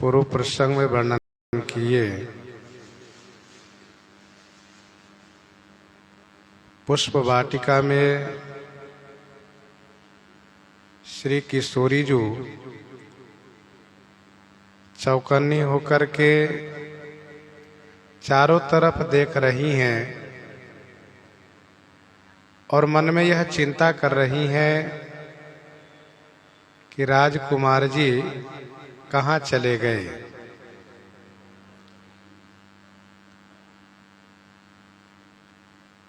पूर्व प्रसंग में वर्णन किए पुष्प वाटिका में श्री किशोरी जी चौकन्नी होकर के चारों तरफ देख रही हैं और मन में यह चिंता कर रही हैं कि राजकुमार जी कहाँ चले गए।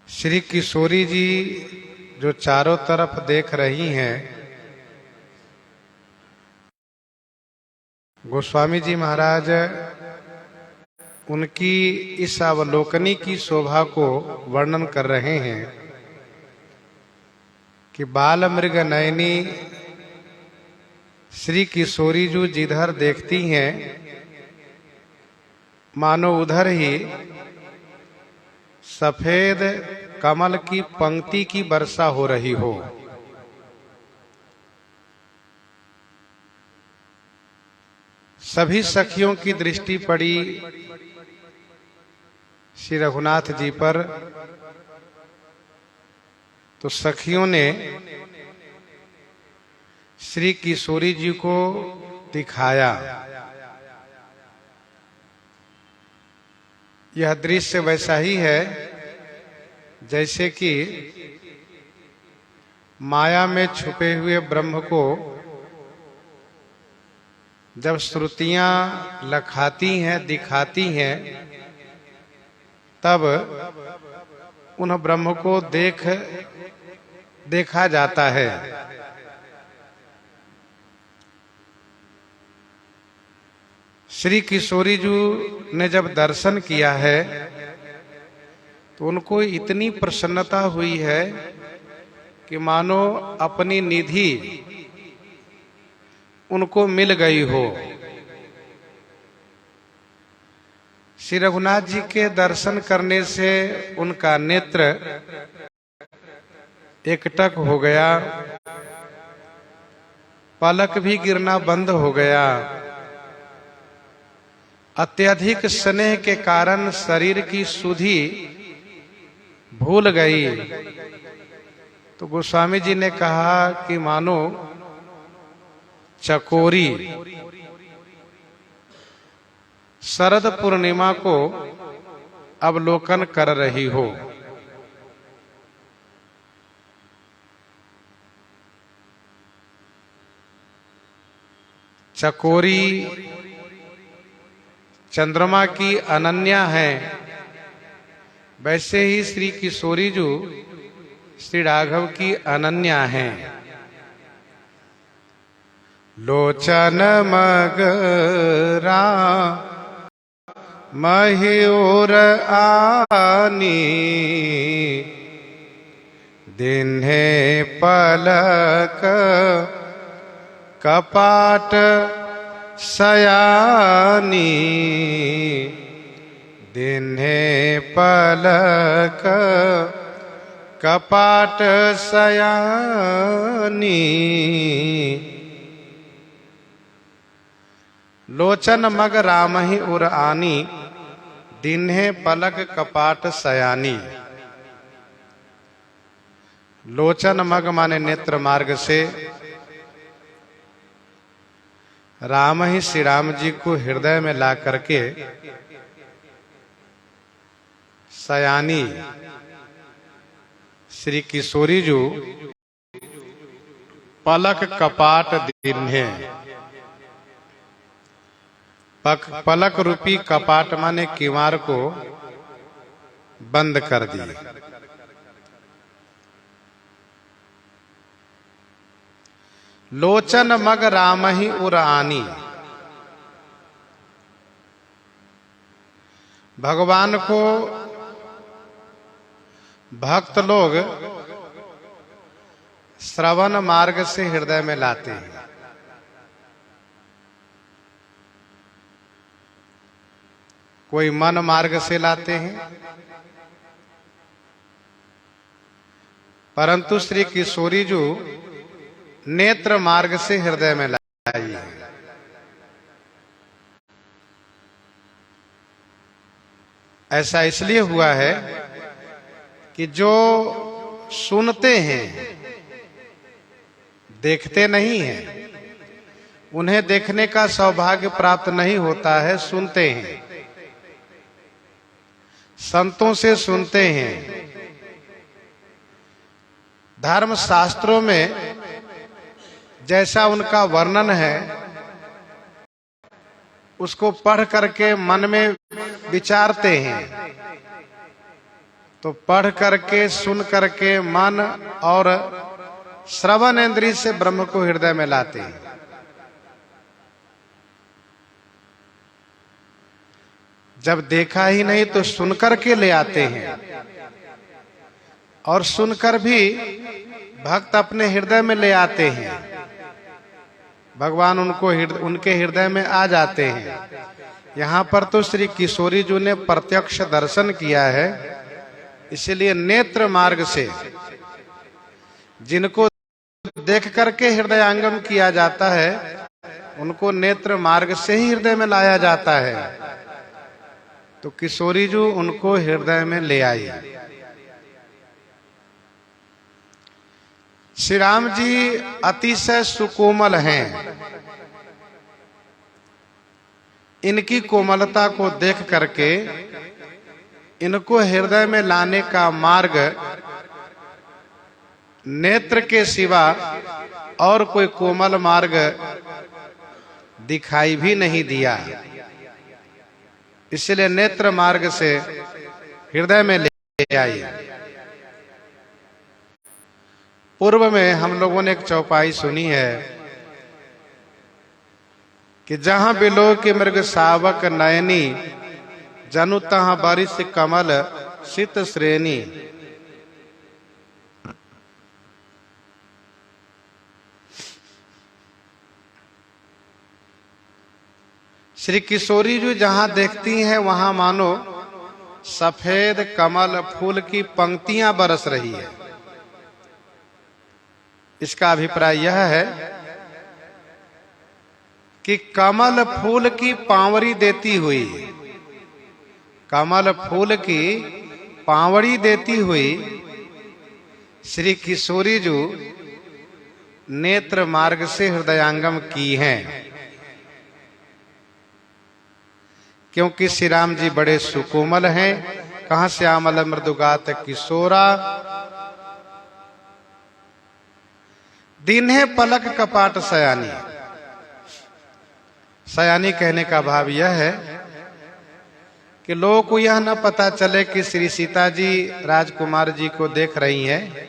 श्री किशोरी जी जो चारों तरफ देख रही हैं, गोस्वामी जी महाराज उनकी इस अवलोकनी की शोभा को वर्णन कर रहे हैं कि बाल मृग नयनी श्री किशोरी जी जिधर देखती हैं मानो उधर ही सफेद कमल की पंक्ति की वर्षा हो रही हो। सभी सखियों की दृष्टि पड़ी श्री रघुनाथ जी पर, तो सखियों ने श्री किशोरी जी को दिखाया। यह दृश्य वैसा ही है जैसे कि माया में छुपे हुए ब्रह्म को जब श्रुतियां लखाती हैं, दिखाती हैं, तब उन ब्रह्म को देखा जाता है। श्री किशोरी जी ने जब दर्शन किया है तो उनको इतनी प्रसन्नता हुई है कि मानो अपनी निधि उनको मिल गई हो। श्री रघुनाथ जी के दर्शन करने से उनका नेत्र एकटक हो गया, पलक भी गिरना बंद हो गया। अत्यधिक स्नेह के कारण शरीर की सुधि भूल गई। तो गोस्वामी जी ने कहा कि मानो चकोरी शरद पूर्णिमा को अवलोकन कर रही हो। चकोरी चंद्रमा की अनन्या है, वैसे ही श्री किशोरी जी श्री राघव की अनन्या हैं। लोचन मगरा मयूर आनी दिन्हे पलक कपाट सयानी दिन्हे पलक कपाट सयानी। लोचन मग राम ही उर आनी दिन्हे पलक कपाट सयानी। लोचन मग माने नेत्र मार्ग से राम ही श्री राम जी को हृदय में ला करके सयानी श्री किशोरी जी पलक कपाट दिन्हे। पलक रूपी कपाट माने किवाड़ को बंद कर दिए। लोचन मग राम ही उर आनी, भगवान को भक्त लोग श्रवण मार्ग से हृदय में लाते हैं। कोई मन मार्ग से लाते हैं, परंतु श्री किशोरी जी नेत्र मार्ग से हृदय में लाई है। ऐसा इसलिए हुआ है कि जो सुनते हैं, देखते नहीं हैं, उन्हें देखने का सौभाग्य प्राप्त नहीं होता है, सुनते हैं, संतों से सुनते हैं। धर्म शास्त्रों में जैसा उनका वर्णन है उसको पढ़ करके मन में विचारते हैं, तो पढ़ करके सुन करके मन और श्रवण इंद्रिय से ब्रह्म को हृदय में लाते हैं। जब देखा ही नहीं तो सुनकर के ले आते हैं, और सुनकर भी भक्त अपने हृदय में ले आते हैं, भगवान उनके हृदय में आ जाते हैं। यहाँ पर तो श्री किशोरी जी ने प्रत्यक्ष दर्शन किया है, इसलिए नेत्र मार्ग से जिनको देख करके हृदयांगम किया जाता है उनको नेत्र मार्ग से ही हृदय में लाया जाता है। तो किशोरी जी उनको हृदय में ले आई। श्री राम जी अतिशय सुकोमल हैं। इनकी कोमलता को देख करके इनको हृदय में लाने का मार्ग नेत्र के सिवा और कोई कोमल मार्ग दिखाई भी नहीं दिया, इसलिए नेत्र मार्ग से हृदय में ले आई। पूर्व में हम लोगों ने एक चौपाई सुनी है कि जहां बिलो के मृग सावक नयनी, जनु तहां बारिश कमल सित श्रेणी। श्री किशोरी जी जहां देखती हैं वहां मानो सफेद कमल फूल की पंक्तियां बरस रही है। इसका अभिप्राय यह है कि कमल फूल की पांवरी देती हुई, कमल फूल की पांवरी देती हुई श्री किशोरी जी नेत्र मार्ग से हृदयांगम की हैं। क्योंकि श्री राम जी बड़े सुकोमल हैं। कहां श्यामल मृदुगात किशोरा, दीन्हे पलक कपाट सयानी। सयानी कहने का भाव यह है कि लोगों को यह न पता चले कि श्री सीता जी राजकुमार जी को देख रही हैं,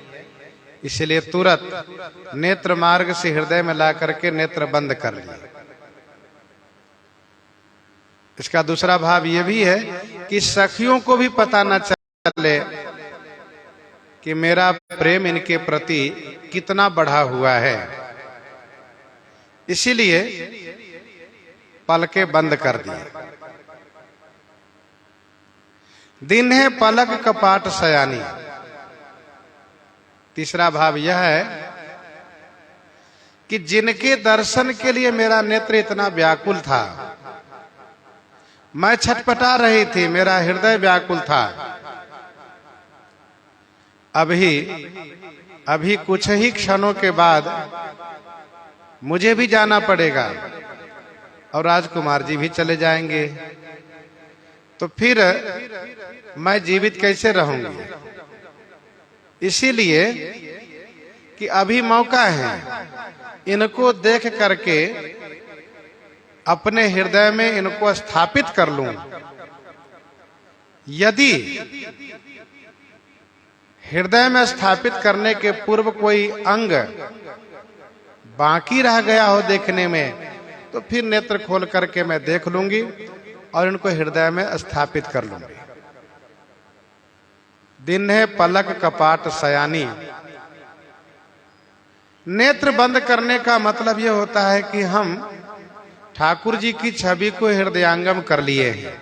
इसलिए तुरंत नेत्र मार्ग से हृदय में ला करके नेत्र बंद कर लिए। इसका दूसरा भाव यह भी है कि सखियों को भी पता न चले कि मेरा प्रेम इनके प्रति कितना बढ़ा हुआ है, इसीलिए पलकें बंद कर दिए। दिन है पलक कपाट सयानी। तीसरा भाव यह है कि जिनके दर्शन के लिए मेरा नेत्र इतना व्याकुल था, मैं छटपटा रही थी, मेरा हृदय व्याकुल था, अभी कुछ ही क्षणों के बाद मुझे भी जाना पड़ेगा और राजकुमार जी भी चले जाएंगे, तो फिर मैं जीवित कैसे रहूंगी। इसीलिए कि अभी मौका है, इनको देख करके अपने हृदय में इनको स्थापित कर लूं। यदि हृदय में स्थापित करने के पूर्व कोई अंग बाकी रह गया हो देखने में, तो फिर नेत्र खोल करके मैं देख लूंगी और इनको हृदय में स्थापित कर लूंगी। दिन है पलक कपाट सयानी। नेत्र बंद करने का मतलब यह होता है कि हम ठाकुर जी की छवि को हृदयांगम कर लिए हैं,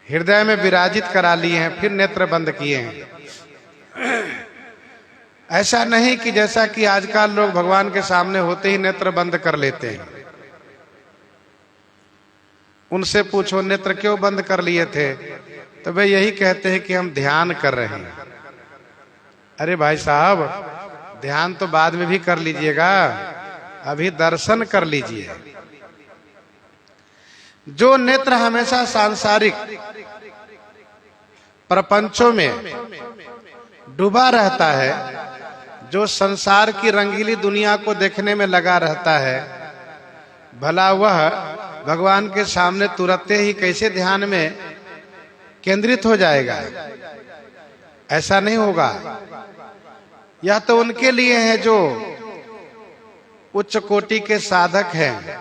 हृदय में विराजित करा लिए हैं, फिर नेत्र बंद किए हैं। ऐसा नहीं कि जैसा कि आजकल लोग भगवान के सामने होते ही नेत्र बंद कर लेते हैं। उनसे पूछो नेत्र क्यों बंद कर लिए थे, तो वे यही कहते हैं कि हम ध्यान कर रहे हैं। अरे भाई साहब, ध्यान तो बाद में भी कर लीजिएगा, अभी दर्शन कर लीजिए। जो नेत्र हमेशा सांसारिक प्रपंचों में डूबा रहता है, जो संसार की रंगीली दुनिया को देखने में लगा रहता है, भला वह भगवान के सामने तुरंत ही कैसे ध्यान में केंद्रित हो जाएगा? ऐसा नहीं होगा। यह तो उनके लिए है जो उच्च कोटि के साधक हैं,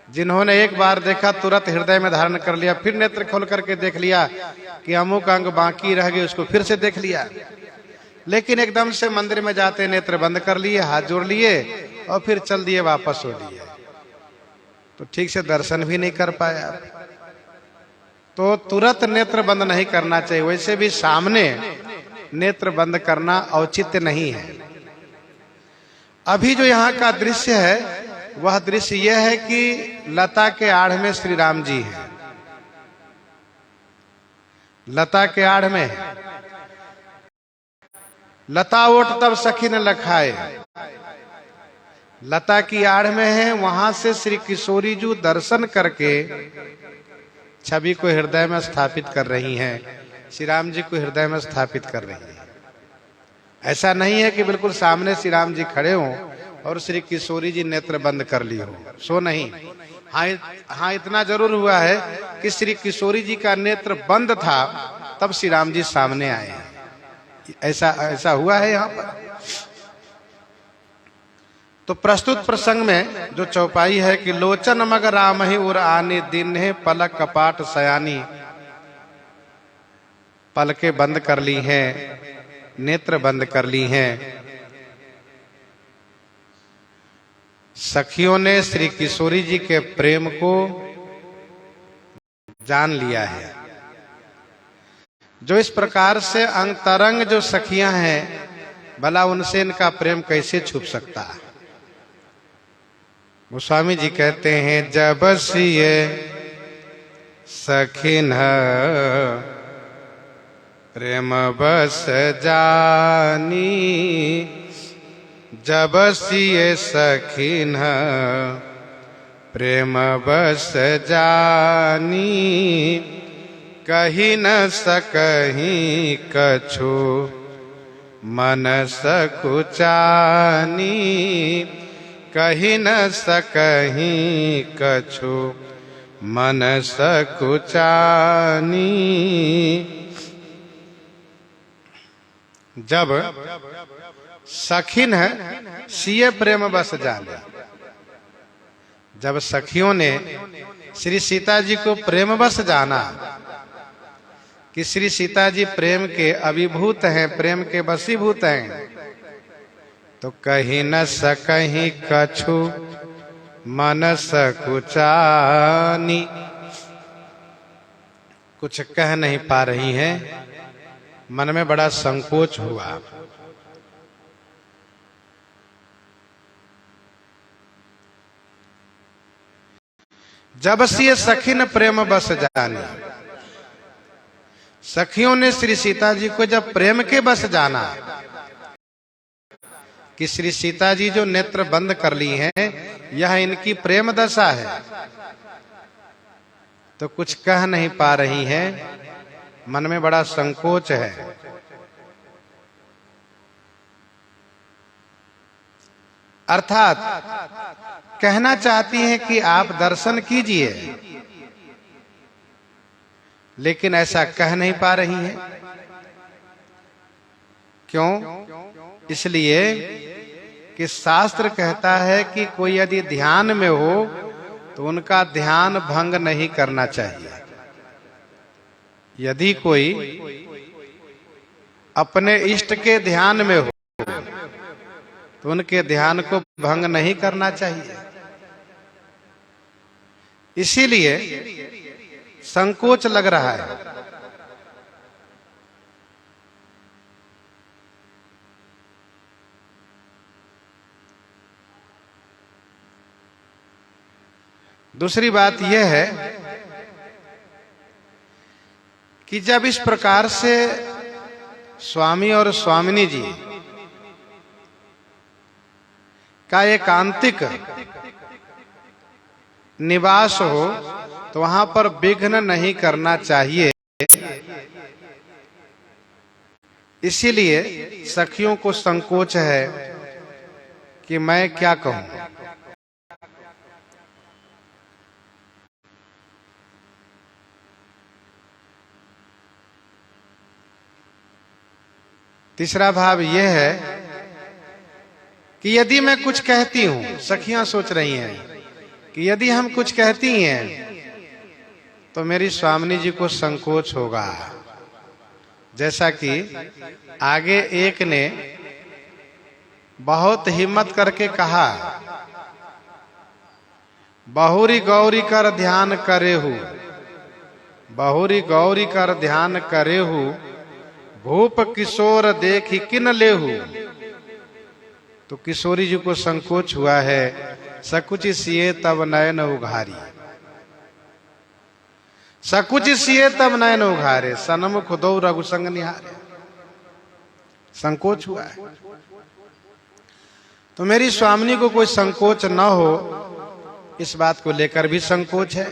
जिन्होंने एक बार देखा तुरंत हृदय में धारण कर लिया, फिर नेत्र खोल करके देख लिया कि अमुक अंग बाकी रह गए, उसको फिर से देख लिया। लेकिन एकदम से मंदिर में जाते नेत्र बंद कर लिए, हाथ जोड़ लिए और फिर चल दिए, वापस हो दिए, तो ठीक से दर्शन भी नहीं कर पाया। तो तुरंत नेत्र बंद नहीं करना चाहिए। वैसे भी सामने नेत्र बंद करना औचित्य नहीं है। अभी जो यहाँ का दृश्य है वह दृश्य यह है कि लता के आड़ में श्री राम जी हैं। लता के आड़ में लता ओट तब सखी न लखाए, लता की आड़ में है। वहां से श्री किशोरी जी दर्शन करके छवि को हृदय में स्थापित कर रही हैं, श्री राम जी को हृदय में स्थापित कर रही हैं। ऐसा नहीं है कि बिल्कुल सामने श्री राम जी खड़े हों और श्री किशोरी जी नेत्र बंद कर ली हो, सो नहीं। हाँ, इतना जरूर हुआ है कि श्री किशोरी जी का नेत्र बंद था, तब श्री राम जी सामने आए हैं। ऐसा हुआ है यहाँ पर। तो प्रस्तुत प्रसंग में जो चौपाई है कि लोचन मग राम ही उर आने दिन है, पलक कपाट सयानी, पलके बंद कर ली हैं, नेत्र बंद कर ली हैं। सखियों ने श्री किशोरी जी के प्रेम को जान लिया है। जो इस प्रकार से अंतरंग जो सखियां हैं, भला उनसे इनका प्रेम कैसे छुप सकता है? गोस्वामी जी कहते हैं, जब सिए सखिन प्रेम बस जानी, जब सिए सखिन प्रेम बस जानी, कही न सकहीं कछु मन सकुचानी, कही न सकहीं कछु मन सकुचानी। जब सखिन है सिए प्रेम बस जाने, जब सखियों ने श्री सीता जी को प्रेम बस जाना कि श्री सीता जी प्रेम के अभिभूत हैं, प्रेम के वशीभूत हैं, तो कहीं न सकहीं कछु मन सकुचानी, कुछ कह नहीं पा रही हैं, मन में बड़ा संकोच हुआ। जब से सखिन प्रेम बस जानी, सखियों ने श्री सीता जी को जब प्रेम के बस जाना कि श्री सीता जी जो नेत्र बंद कर ली हैं, यह इनकी प्रेम दशा है, तो कुछ कह नहीं पा रही हैं, मन में बड़ा संकोच है। अर्थात कहना चाहती हैं कि आप दर्शन कीजिए, लेकिन ऐसा कह नहीं पा रही हैं। क्यों? इसलिए कि शास्त्र कहता है कि कोई यदि ध्यान में हो तो उनका ध्यान भंग नहीं करना चाहिए। यदि कोई अपने इष्ट के ध्यान में हो तो उनके ध्यान को भंग नहीं करना चाहिए। इसीलिए संकोच लग रहा है। दूसरी बात यह है कि जब इस प्रकार से स्वामी और स्वामिनी जी का एकांतिक निवास हो तो वहां पर विघ्न नहीं करना चाहिए। इसीलिए सखियों को संकोच है कि मैं क्या कहूं। तीसरा भाव यह है कि यदि मैं कुछ कहती हूं, सखियां सोच रही हैं कि यदि हम कुछ कहती हैं तो मेरी स्वामिनी जी को संकोच होगा। जैसा कि आगे एक ने बहुत हिम्मत करके कहा, बहुरी गौरी कर ध्यान करे हूं, बहुरी गौरी कर ध्यान करे हूं, भूप किशोर देखी किन लेहू। तो किशोरी जी को संकोच हुआ है, सकुच सिए तब नयन उघारी, सकुच सिए तब नयन उघारे, सनमुख दो रघुसंग निहारे। संकोच हुआ है। तो मेरी स्वामिनी को कोई संकोच न हो, इस बात को लेकर भी संकोच है,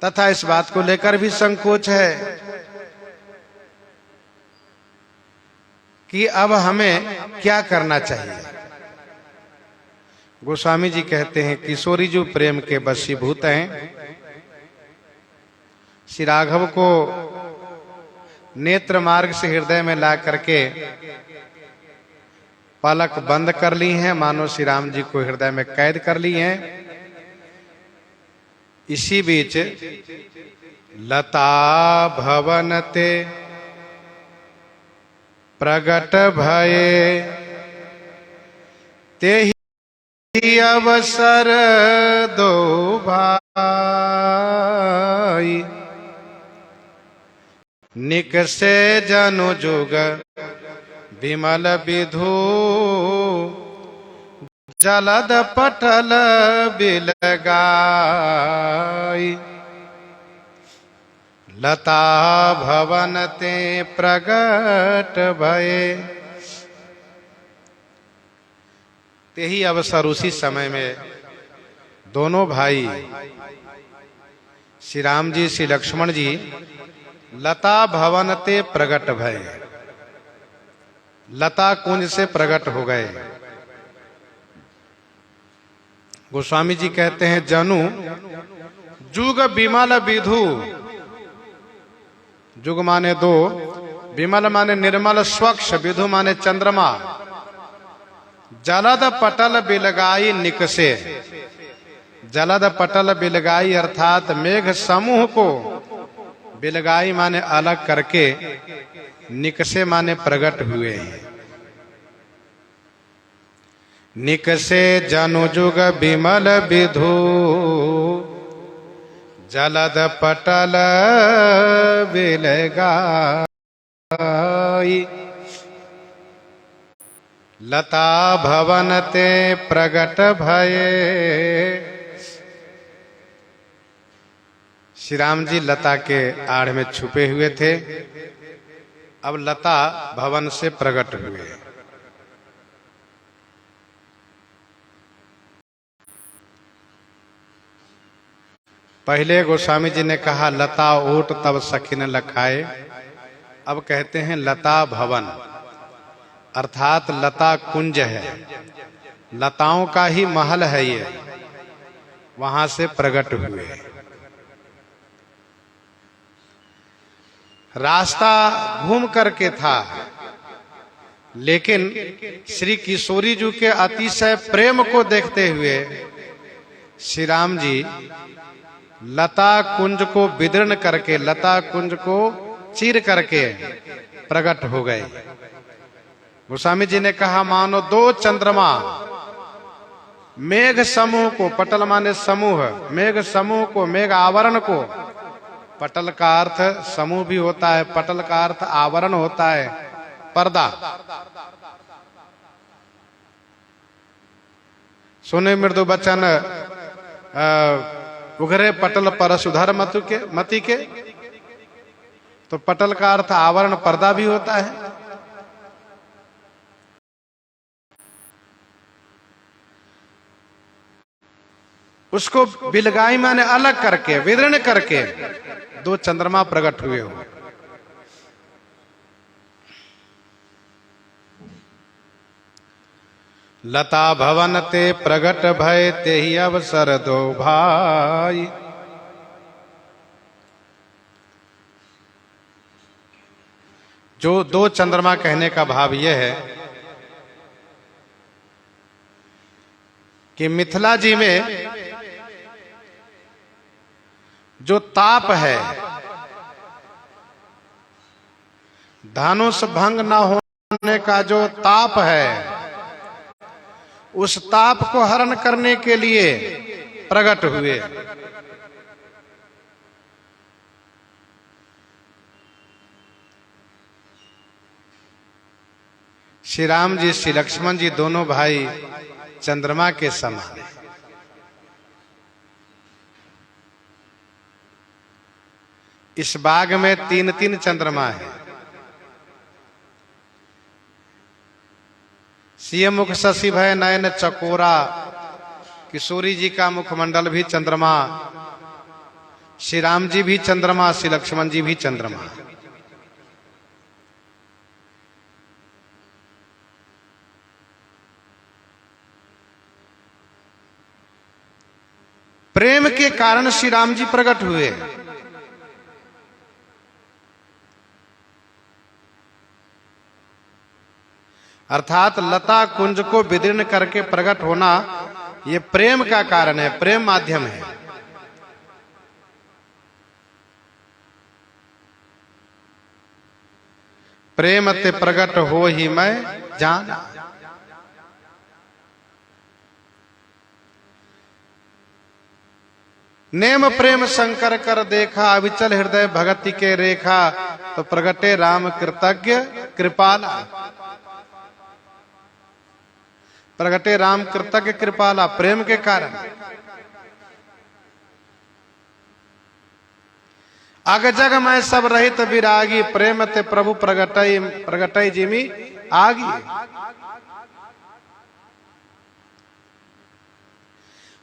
तथा इस बात को लेकर भी संकोच है कि अब हमें क्या करना चाहिए। गोस्वामी जी कहते हैं किशोरी जो प्रेम के वशीभूत हैं, श्री राघव को नेत्र मार्ग से हृदय में ला करके पलक बंद कर ली हैं, मानो श्री राम जी को हृदय में कैद कर ली हैं। इसी बीच लता भवनते प्रगट भये, तेहि अवसर दो भाई, निकसे जनु जुग विमल विधु, जलद पटल बिलगाई, लता भवन ते प्रगट भये। तेही अवसर, उसी समय में दोनों भाई श्री राम जी श्री लक्ष्मण जी लता भवन ते प्रगट भये, लता कुंज से प्रकट हो गए। गोस्वामी जी कहते हैं जनु जुग विमल विधु, जुग माने दो, विमल माने निर्मल स्वच्छ, विधु माने चंद्रमा, जलद पटल बिलगाई निकसे, जलद पटल बिलगाई अर्थात मेघ समूह को, बिलगाई माने अलग करके, निकसे माने प्रकट हुए हैं। निकसे जनु जुग विमल विधु, जलद पटल बिलगाई, लता भवन ते प्रगट भये। श्री राम जी लता के आड़ में छुपे हुए थे, अब लता भवन से प्रकट हुए। पहले गोस्वामी जी ने कहा लता ओट तब सखी न लखाए, अब कहते हैं लता भवन, अर्थात लता कुंज है, लताओं का ही महल है ये, वहां से प्रकट हुए। रास्ता घूम करके था, लेकिन श्री किशोरी जी के अतिशय प्रेम को देखते हुए श्री राम जी लता कुंज को विदीर्ण करके, लता कुंज को चीर करके प्रकट हो गए। गोस्वामी जी ने कहा मानो दो चंद्रमा मेघ समूह को, पटल माने समूह, मेघ समूह को, मेघ आवरण को, पटल का अर्थ समूह भी होता है, पटल का अर्थ आवरण होता है, पर्दा। सुने मृदु बचन उघरे पटल परस उधर मति के, तो पटल का अर्थ आवरण पर्दा भी होता है। उसको बिलगाई माने अलग करके, विदृण करके दो चंद्रमा प्रकट हुए हो। लता भवन ते प्रगट भय ते ही अवसर दो भाई। जो दो चंद्रमा कहने का भाव यह है कि मिथिला जी में जो ताप है, धनुष भंग न होने का जो ताप है, उस ताप को हरण करने के लिए प्रकट हुए। श्री राम जी श्री लक्ष्मण जी दोनों भाई चंद्रमा के समान। इस बाग में 3-3 चंद्रमा है। सिय मुख शशि भय नयन चकोरा, किशोरी जी का मुखमंडल भी चंद्रमा, श्री राम जी भी चंद्रमा, श्री लक्ष्मण जी भी चंद्रमा। प्रेम के कारण श्री राम जी प्रकट हुए। अर्थात लता कुंज को विदीर्ण करके प्रकट होना ये प्रेम का कारण है, प्रेम माध्यम है। प्रेम ते प्रकट हो ही मैं जाना। नेम प्रेम शंकर कर देखा, अविचल हृदय भगति के रेखा, तो प्रगटे राम कृतज्ञ कृपाला। प्रगटे राम कृतज्ञ कृपाला, प्रेम के कारण। अग जग मैं सब रहित विरागी, प्रेम ते प्रभु प्रगटई जिमी आगी।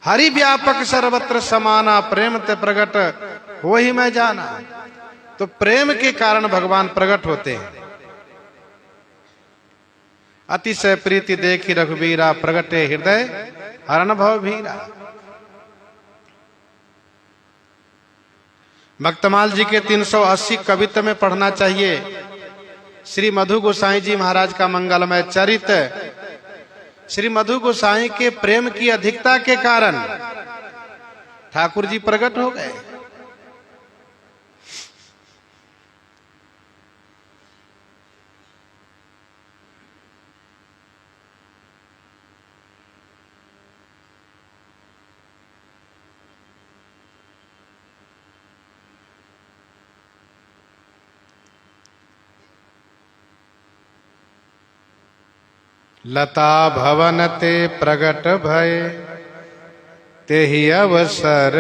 हरि व्यापक सर्वत्र समाना, प्रेम ते प्रगट हो ही मैं जाना। तो प्रेम के कारण भगवान प्रकट होते हैं। अतिशय प्रीति देखी रघुवीरा, प्रगटे हृदय हरण भव भीरा। भक्तमाल जी के 380 कवित्व में पढ़ना चाहिए। श्री मधु गोसाई जी महाराज का मंगलमय चरित। श्री मधु गोसाई के प्रेम की अधिकता के कारण ठाकुर जी प्रकट हो गए। लता भवन ते प्रगट भय ते ही अवसर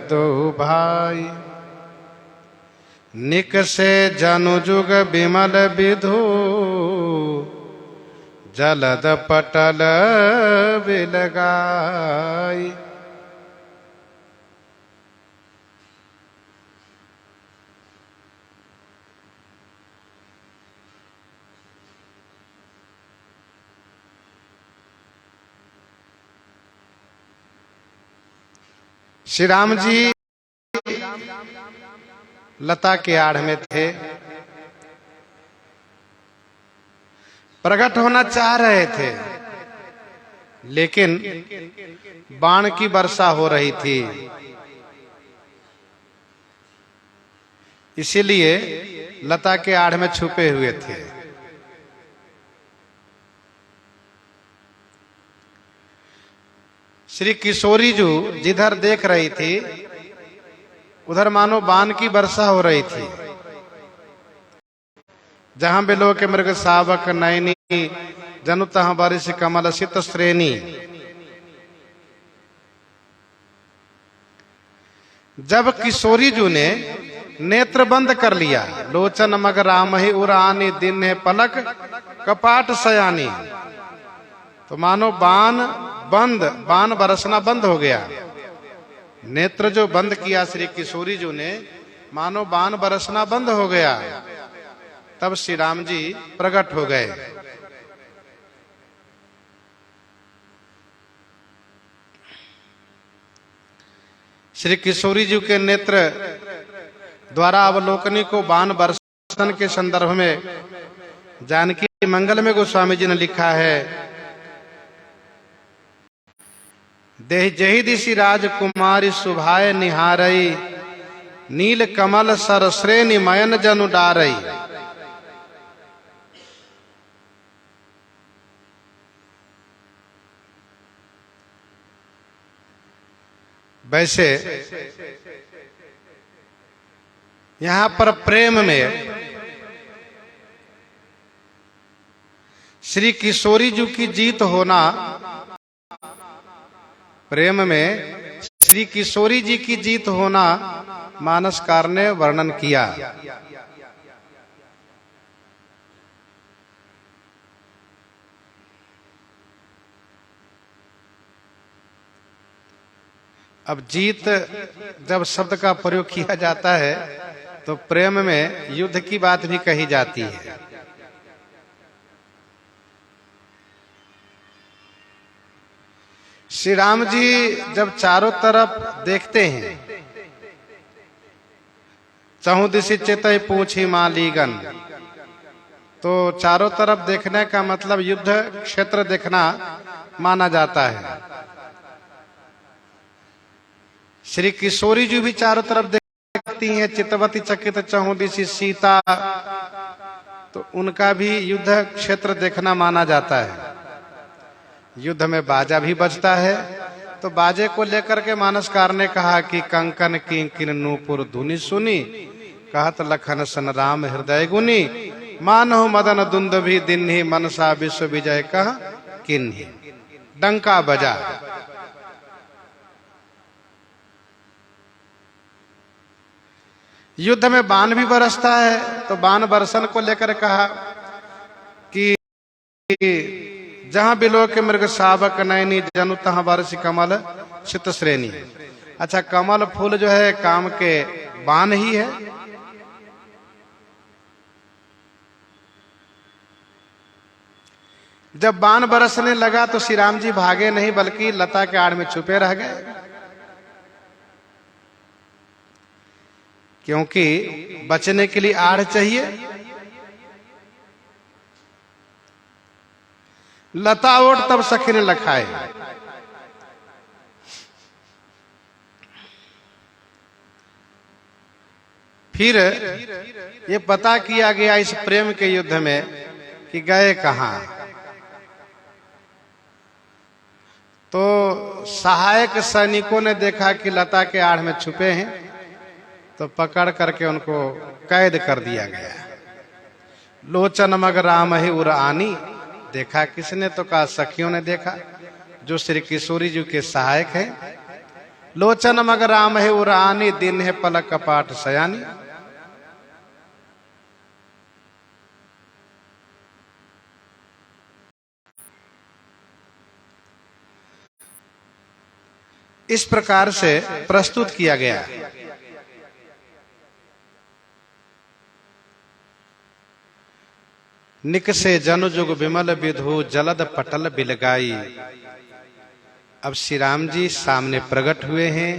दो भाई। निक से जनु जुग विमल विधु, जलद पटल बिलगाई। श्री राम जी लता के आड़ में थे, प्रकट होना चाह रहे थे, लेकिन बाण की वर्षा हो रही थी, इसीलिए लता के आड़ में छुपे हुए थे। श्री किशोरी जी जिधर देख रही थी उधर मानो बाण की वर्षा हो रही थी। जहां बिलो के मृग सावक नयनी, जनु तहां बारिश कमल सित श्रेणी। जब किशोरी जी ने नेत्र बंद कर लिया, लोचन मग राम ही उरानी दिन है पलक कपाट सयानी, तो मानो बाण बरसना बंद हो गया। नेत्र जो बंद किया श्री किशोरी जी ने, मानो बाण बरसना बंद हो गया। तब श्री राम जी प्रकट हो गए। श्री किशोरी जी के नेत्र द्वारा अवलोकनी को बाण बरसन के संदर्भ में जानकी मंगल में गोस्वामी जी ने लिखा है, देह जही दिशि राजकुमारी सुभाए निहारई, नील कमल सर श्रेणी मयन जनु डारई। वैसे यहां पर प्रेम में श्री किशोरी जी की जीत होना, प्रेम में श्री किशोरी जी की जीत होना मानसकार ने वर्णन किया। अब जीत जब शब्द का प्रयोग किया जाता है तो प्रेम में युद्ध की बात भी कही जाती है। श्री राम जी जब चारों तरफ देखते हैं, चहु दिशि चेतई पूछी मालीगन, तो चारों तरफ देखने का मतलब युद्ध क्षेत्र देखना माना जाता है। श्री किशोरी जी भी चारों तरफ देखती हैं, चितवती चकित चहु दिशि सीता, तो उनका भी युद्ध क्षेत्र देखना माना जाता है। युद्ध में बाजा भी बजता है, तो बाजे को लेकर के मानसकार ने कहा कि कंकन किंकिन नूपुर धुनि सुनी, कहत लखन सन राम हृदय गुनी, मानहु मदन दुंदुभि दिन्हि मनसा विश्व विजय कह किन्हि। डंका बजा। युद्ध में बाण भी बरसता है, तो बाण बरसन को लेकर कहा कि जहां बिलो के मृग सावक नैनी जनु तहां बरस कमल चित श्रेणी। अच्छा, कमल फूल जो है काम के बाण ही है। जब बाण बरसने लगा तो श्री राम जी भागे नहीं, बल्कि लता के आड़ में छुपे रह गए, क्योंकि बचने के लिए आड़ चाहिए। लता ओट तब सखी ने लखाए। फिर ये पता किया गया इस प्रेम के युद्ध में कि गए कहां। तो सहायक सैनिकों ने देखा कि लता के आड़ में छुपे हैं, तो पकड़ करके उनको कैद कर दिया गया। लोचन मग राम ही उरानी, देखा किसने, तो कहा सखियों ने देखा, जो श्री किशोरी जी के सहायक हैं। लोचन मग राम है उरानी, दिन है पलक कपाट सयानी। इस प्रकार से प्रस्तुत किया गया। निकसे जनु जुग विमल विधु जलद पटल बिलगाई। अब श्री राम जी सामने प्रकट हुए हैं।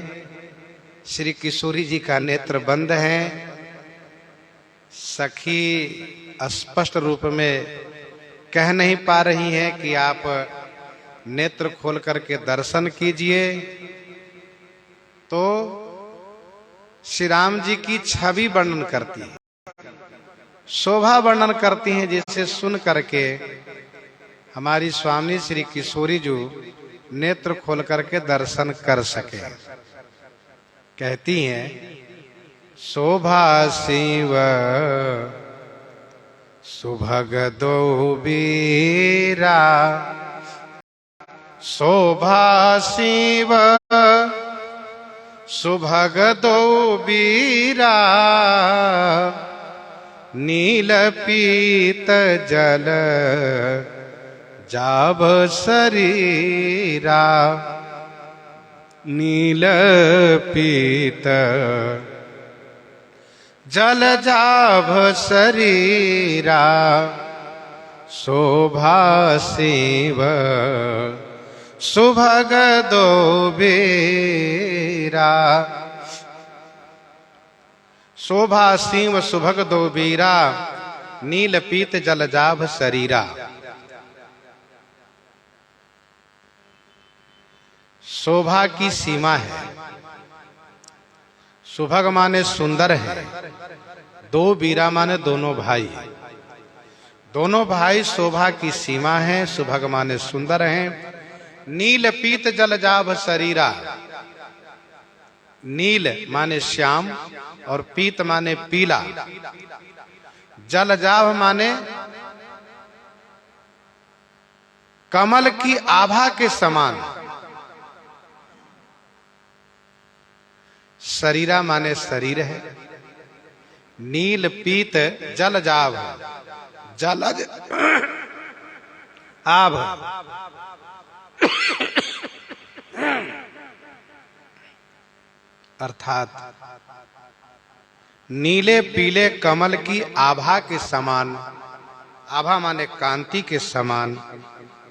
श्री किशोरी जी का नेत्र बंद है। सखी स्पष्ट रूप में कह नहीं पा रही हैं कि आप नेत्र खोल करके दर्शन कीजिए। तो श्री राम जी की छवि वर्णन करती है, शोभा वर्णन करती हैं, जिसे सुन करके हमारी स्वामी श्री किशोरी जी नेत्र खोल करके दर्शन कर सके। कहती हैं, शोभा शिव सुभग दो बीरा, शोभा शिव सुभग दो बीरा नील पीत जल जाभ शरीरा नील पीत जल जाभ शरीरा शोभा शिव सुभग दो बीरा शोभा शिव सुभग दो बीरा नील पीत जल जाभ शरीरा। शोभा की सीमा है। सुभग माने सुंदर है। दो बीरा माने दोनों भाई। दोनों भाई शोभा की सीमा है। सुभग माने सुंदर हैं। नील पीत जल जाभ शरीरा। नील माने श्याम और पीत माने पीला। जल जाभ माने कमल की आभा के समान। शरीरा माने शरीर है। नील पीत जल जाभ जलज आभ अर्थात नीले पीले कमल की आभा के समान। आभा माने कांति के समान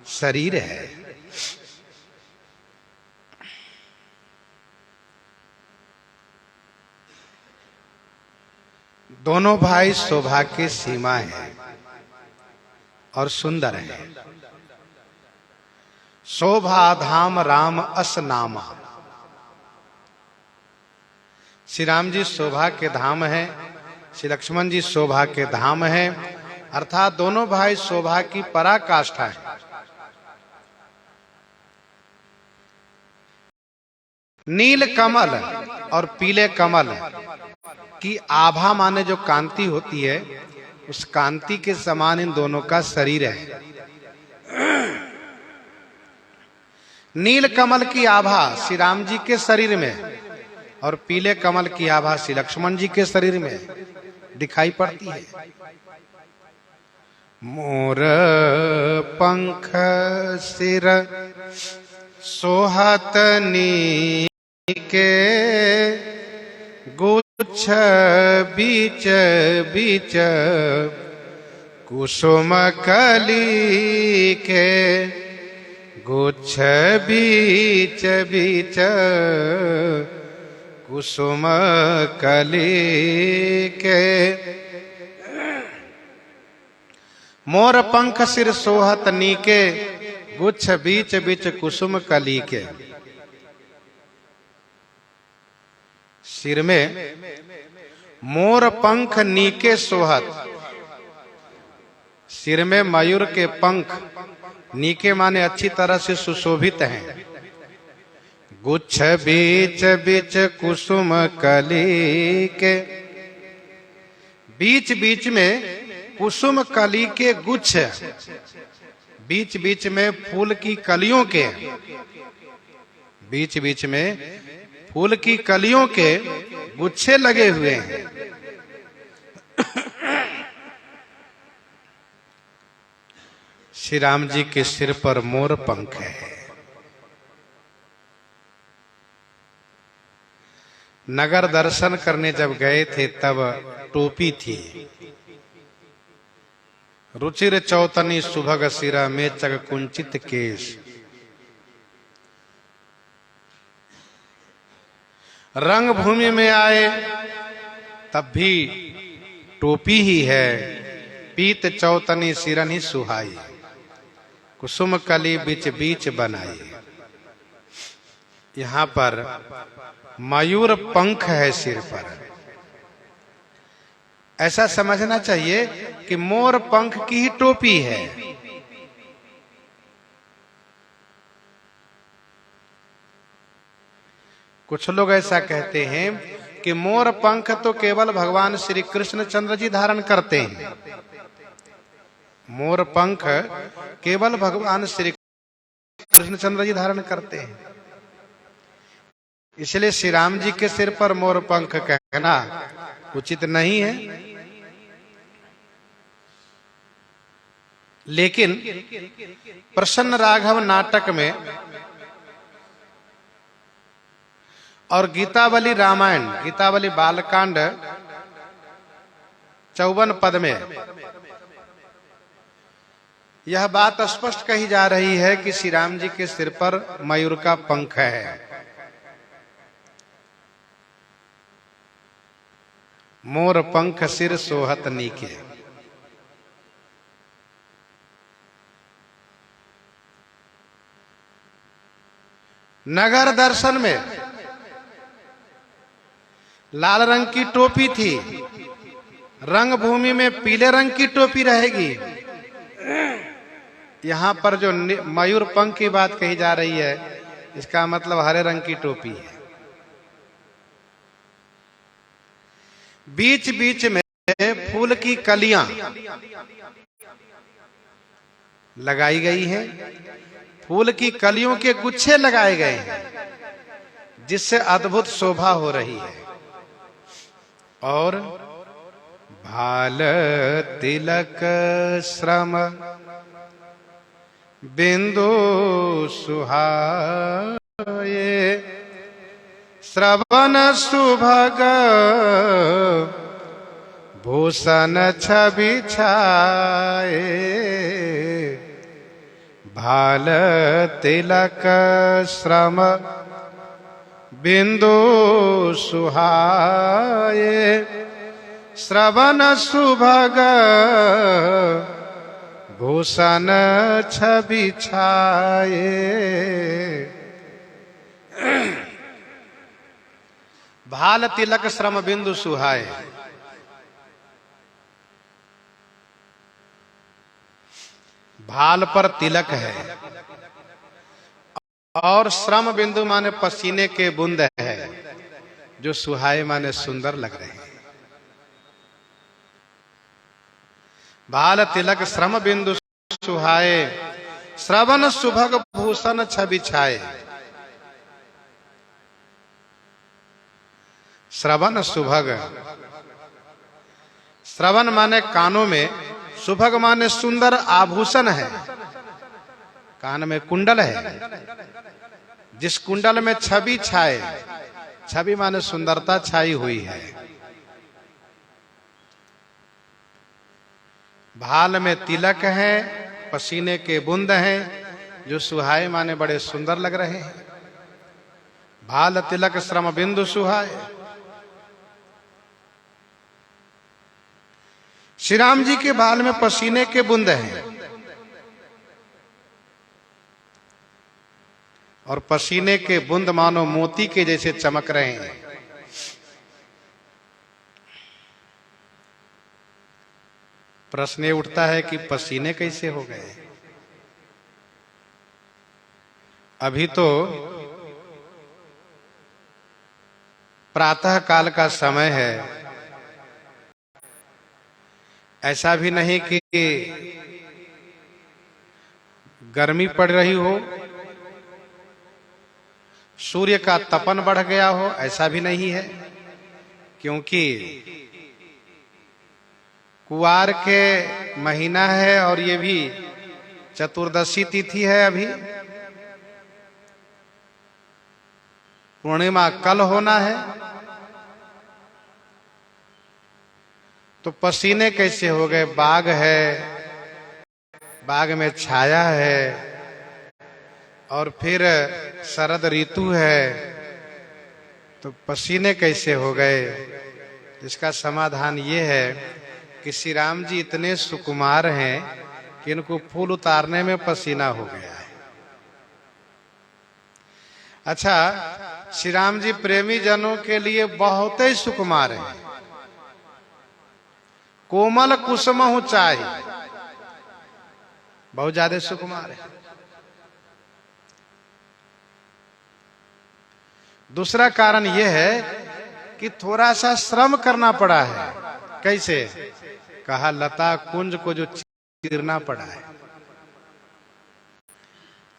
शरीर है। दोनों भाई शोभा के सीमा है और सुंदर है। शोभा धाम राम अस नामा। श्री राम जी शोभा के धाम है। श्री लक्ष्मण जी शोभा के धाम है। अर्थात दोनों भाई शोभा की पराकाष्ठा है। नील कमल और पीले कमल की आभा माने जो कांति होती है, उस कांति के समान इन दोनों का शरीर है। नील कमल की आभा श्री राम जी के शरीर में और पीले कमल की आभा श्री लक्ष्मण जी के शरीर में दिखाई पड़ती है। मोर पंख सिर सोहत नीके गुच्छ बीच बीच कुसुम कली के गुच्छ बीच बीच कुसुम कली के। मोर पंख सिर सोहत नीके गुच्छ बीच बीच कुसुम कली के। सिर में मोर पंख नीके सोहत। सिर में मयूर के पंख नीके माने अच्छी तरह से सुशोभित हैं। गुच्छ बीच बीच कुसुम कली के। बीच बीच में कुसुम कली के गुच्छ। बीच बीच में फूल की कलियों के। बीच बीच में फूल की कलियों के गुच्छे लगे हुए हैं। श्री राम जी के सिर पर मोर पंख है। नगर दर्शन करने जब गए थे तब टोपी थी। रुचिर चौतनी सुभग सिरा मेचक कुंचित केश। रंग भूमि में आए तब भी टोपी ही है। पीत चौतनी सिरन ही सुहाई। कुसुम कली बीच बीच बनाई। यहाँ पर मयूर पंख है सिर पर। ऐसा समझना चाहिए कि मोर पंख की ही टोपी है। कुछ लोग ऐसा कहते हैं कि मोर पंख तो केवल भगवान श्री कृष्ण चंद्र जी धारण करते हैं। मोर पंख केवल भगवान श्री कृष्ण चंद्र जी धारण करते हैं। इसलिए श्री राम जी के सिर पर मोर पंख कहना उचित नहीं है। लेकिन प्रसन्न राघव नाटक में और गीतावली रामायण, गीतावली बालकांड 54 पद में यह बात स्पष्ट कही जा रही है कि श्री राम जी के सिर पर मयूर का पंख है। मोर पंख सिर सोहत नीके। नगर दर्शन में लाल रंग की टोपी थी, रंगभूमि में पीले रंग की टोपी रहेगी। यहां पर जो मयूर पंख की बात कही जा रही है, इसका मतलब हरे रंग की टोपी है। बीच बीच में फूल की कलियां लगाई गई हैं, फूल की कलियों के गुच्छे लगाए गए हैं, जिससे अद्भुत शोभा हो रही है। और भाल तिलक श्रम बिंदु सुहाए, श्रवण सुभग भूषण छवि छाए। भाल तिलक श्रम बिंदु सुहाए, श्रवण सुभग भूषण छवि छाए। भाल तिलक श्रम बिंदु सुहाए। भाल पर तिलक है और श्रम बिंदु माने पसीने के बूंद है, जो सुहाए माने सुंदर लग रहे हैं। भाल तिलक श्रम बिंदु सुहाए, श्रवण सुभग भूषण छवि छाए। श्रवण सुभग, श्रवण माने कानों में, सुभग माने सुंदर आभूषण है। कान में कुंडल है, जिस कुंडल में छवि छाए, छवि माने सुंदरता छाई हुई है। भाल में तिलक है, पसीने के बूंद हैं, जो सुहाए माने बड़े सुंदर लग रहे हैं। भाल तिलक श्रम बिंदु सुहाए। श्री राम जी के बाल में पसीने के बूंद हैं और पसीने के बूंद मानो मोती के जैसे चमक रहे हैं। प्रश्न ये उठता है कि पसीने कैसे हो गए? अभी तो प्रातः काल का समय है, ऐसा भी नहीं कि गर्मी पड़ रही हो, सूर्य का तपन बढ़ गया हो, ऐसा भी नहीं है। क्योंकि कुवार के महीना है और ये भी चतुर्दशी तिथि है। अभी पूर्णिमा कल होना है, तो पसीने कैसे हो गए? बाग है, बाग में छाया है और फिर शरद ऋतु है, तो पसीने कैसे हो गए? इसका समाधान ये है कि श्री राम जी इतने सुकुमार हैं कि इनको फूल उतारने में पसीना हो गया है। अच्छा, श्री राम जी प्रेमी जनों के लिए बहुत ही सुकुमार हैं। कोमल कुसुम चाय, बहुत ज्यादा सुकुमार है। दूसरा कारण यह है कि थोड़ा सा श्रम करना पड़ा है। कैसे? कहा लता कुंज को जो चीरना पड़ा है।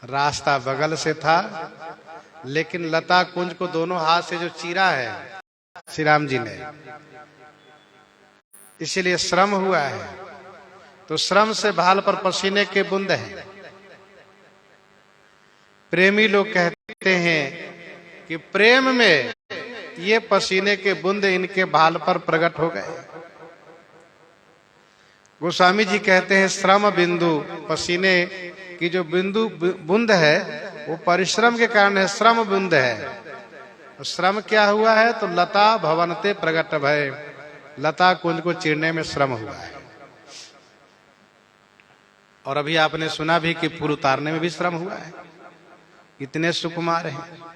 रास्ता बगल से था, लेकिन लता कुंज को दोनों हाथ से जो चीरा है श्री राम जी ने, इसीलिए श्रम हुआ है। तो श्रम से भाल पर पसीने के बूंद हैं। प्रेमी लोग कहते हैं कि प्रेम में ये पसीने के बूंद इनके भाल पर प्रकट हो गए। गोस्वामी जी कहते हैं श्रम बिंदु, पसीने की जो बिंदु बूंद है वो परिश्रम के कारण है, श्रम बूंद है। तो श्रम क्या हुआ है? तो लता भवनते प्रकट भय, लता कुंज को चीरने में श्रम हुआ है। और अभी आपने सुना भी कि फूल उतारने में भी श्रम हुआ है। इतने सुकुमार हैं।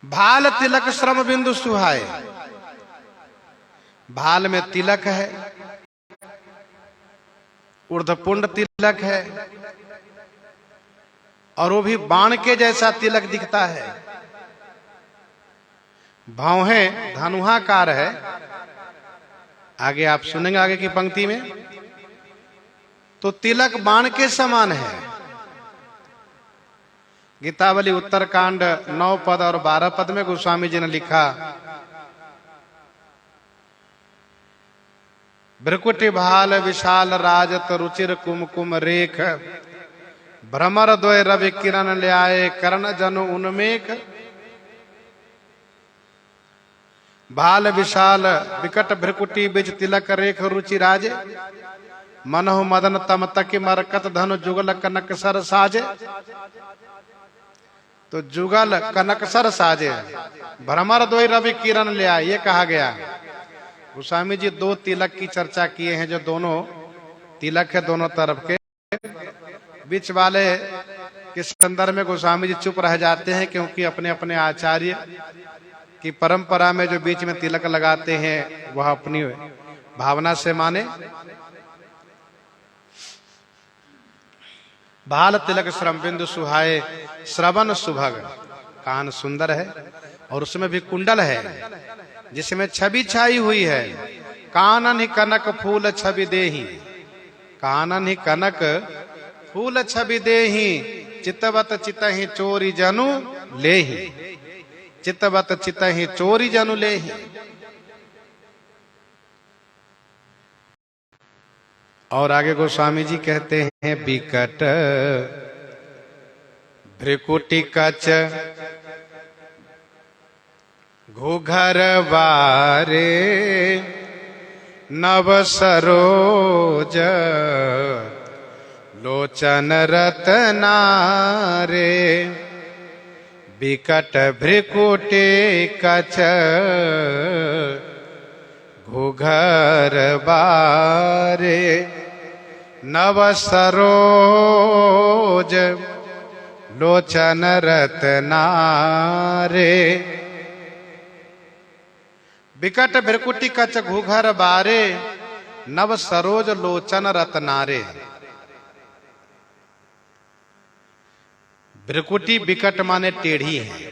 भाल तिलक श्रम बिंदु सुहाए, भाल में तिलक है, ऊर्ध्वपुंड तिलक है, और वो भी बाण के जैसा तिलक दिखता है। भौहें धनुहाकार है। आगे आप सुनेंगे आगे की पंक्ति में, तो तिलक बाण के समान है। गीतावली उत्तरकांड 9 पद और 12 पद में गोस्वामी जी ने लिखा, भ्रकुटि भाल विशाल राजत रुचिर कुमकुम रेख, भ्रमर द्वय रवि किरण ले आए कर्ण जनु उन्मेख। भाल विशाल विकट भ्रकुटि बिज तिलक रेख रुचि राजे, मनहु मदन तम तक मरकत धनु जुगल कनक सर साजे। तो जुगल कनक सर साजे, भ्रमर द्वय रवि किरण ले आए, ये कहा गया। गोस्वामी जी 2 तिलक की चर्चा किए हैं, जो दोनों तिलक है दोनों तरफ के। बीच वाले के संदर्भ में गोस्वामी जी चुप रह जाते हैं, क्योंकि अपने अपने आचार्य की परंपरा में जो बीच में तिलक लगाते हैं वह अपनी भावना से माने। भाल तिलक श्रम बिंदु सुहाए, श्रवण सुभग, कान सुंदर है और उसमें भी कुंडल है जिसमें छवि छाई हुई है। कानन ही कनक फूल छवि देही, कानन ही कनक फूल छवि देही, चितवत चितहि चोरी जनु लेही, चितवत चितहि चोरी जनु लेही। और आगे गोस्वामी जी कहते हैं, बिकट भ्रिकुटि कच घूघर बारे, नव सरोज लोचन रतनारे। बिकट भ्रिकुटि कच घूघर बारे, नव सरोज लोचन रतनारे। बिकट भ्रिकुटि कच घूघर बारे, नव सरोज लोचन रतनारे। भ्रिकुटि बिकट माने टेढ़ी है,